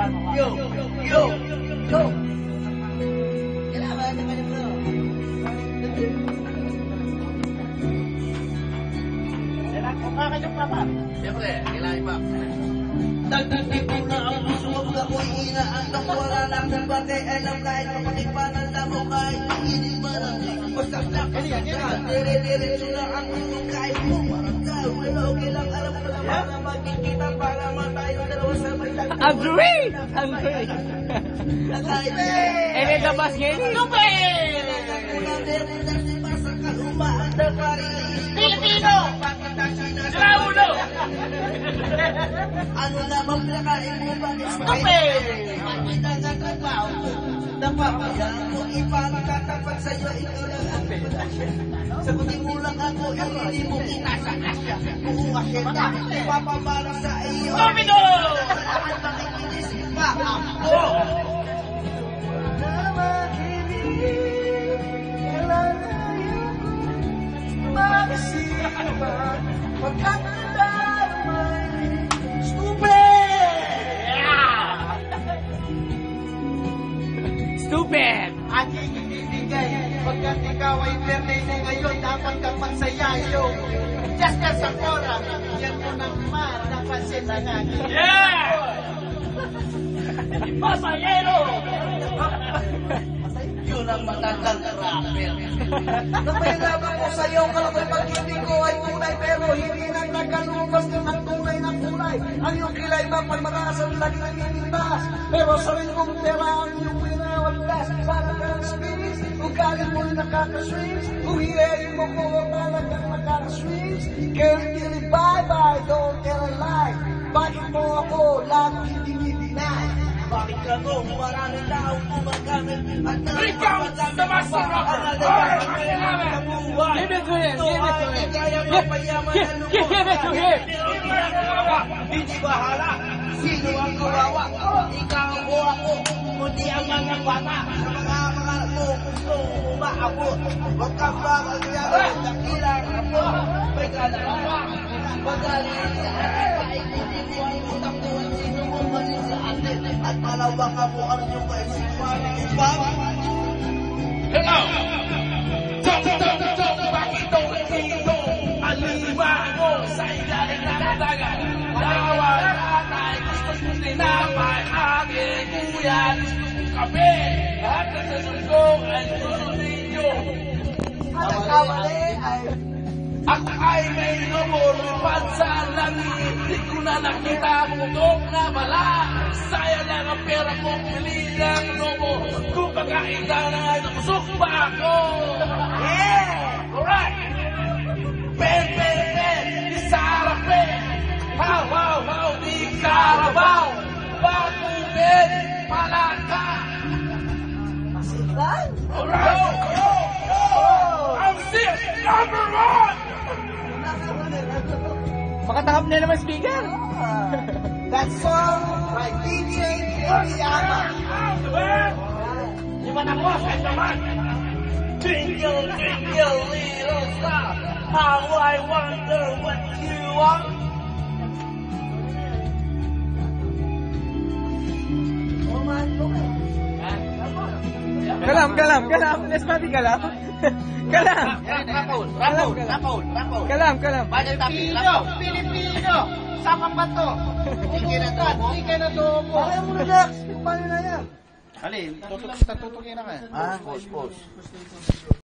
Yo! Yo! Yo! Kailangan naman mo. Kailangan ko ka kayo pa. Siyempre, kailangan pa. Dagdagan ko na ang puso mo ako inaandang wala lang ng bagay alam kahit kapanipanan na mo kahit hindi maraming basta nakasakal dire-diretso na ang mundo kahit mo parang daw wala okay lang alam ko naman na magkikita para matayo dalawa sa may Agree! Agree! And then the basket, stupid! Pilipino! Draulo! Ano naman pinakain mo ba? Stupid! Makita nga trabaho ko. Napapayaan mo ipagkatapat sa'yo ikaw lang ang pagkasya. Sagutin mo lang ako, hindi mo kinasakasya. Kung asyenda, ipapabara sa iyo. Stupido! Kailangan makikinisip pa ako. Na makinig, kalalayo ko, mag-isipan, pagkakadamay, stupid! Stupid! Aking ibibigay pagkat ikaw ay birthday mo ngayon, dapat kang magsayayo. Just as a forum, yan mo ng napansin na natin. Yeah! Pasayero! Yun ang matandang rapper. Napahirapan ko sa'yo, kalakoy pag-ibig ko ay tunay, pero hindi na nagkalubas ang tunay na kulay. Ang iyong kilay ba pagmarasan lagi nagtitintas, pero sa rin kong pera ang iyong pinawagdas. Para ka ng swings, ugalit mo'y nakaka-swings, kung hiyayin mo ko talagang nakaka-swings. Kaya hindi bye-bye, don't tell a lie. Bakit mo ako lagi dinideny? Bakit ka mo? Maraming taong gumagamit at Ikaw sa master rapper! Give it to him! Give it to him! Give it to him! Hindi bahala. Sino ang kawawa? Ikaw o ako, kundi ang mga bata. Sa mga mo, gusto mo maabot. Huwag kang bakagyawa, dakilang ako. May kalalawa, magaling sa akin. Paikinin mo ang utang tuwan, sino mo manin sa atin. At malawang mo ang iyong kaisipan. Upang Hello! Tok, tok, tok, bakit ito dito? Alima mo sa ilalim ng dagat. Dalawa na tayo gusto mo tinapay. Aking kuya, gusto mo kape. Lahat ng sasundo ay gusto ninyo. ang nagkamali ay Ako ay may lumulipad sa langit. Di ko na nakita ang mutok na bala. Sayang lang ang pera ko, pili ng lobo. Kung pagkaita na nakusok pa ako. yeah! Alright! Pen, pen, pen, di sarape. How, how, how, di karabaw. Bakupin, malaka. Masiglan? Alright! I'm still number one! Makatakap na naman speaker. That song by DJ Yama. Di ba na po sa naman? Jingle, jingle, little star. How I wonder what you are. Kalam, kalam, kalam. Let's not be kalam. Kalam. Rapol. Kalam, kalam. Pilipino! Sama pa to! Hindi na dobo! Kaya mo na, Jax. Paano na yan? Alin, tutukin na nga. Ah, pause.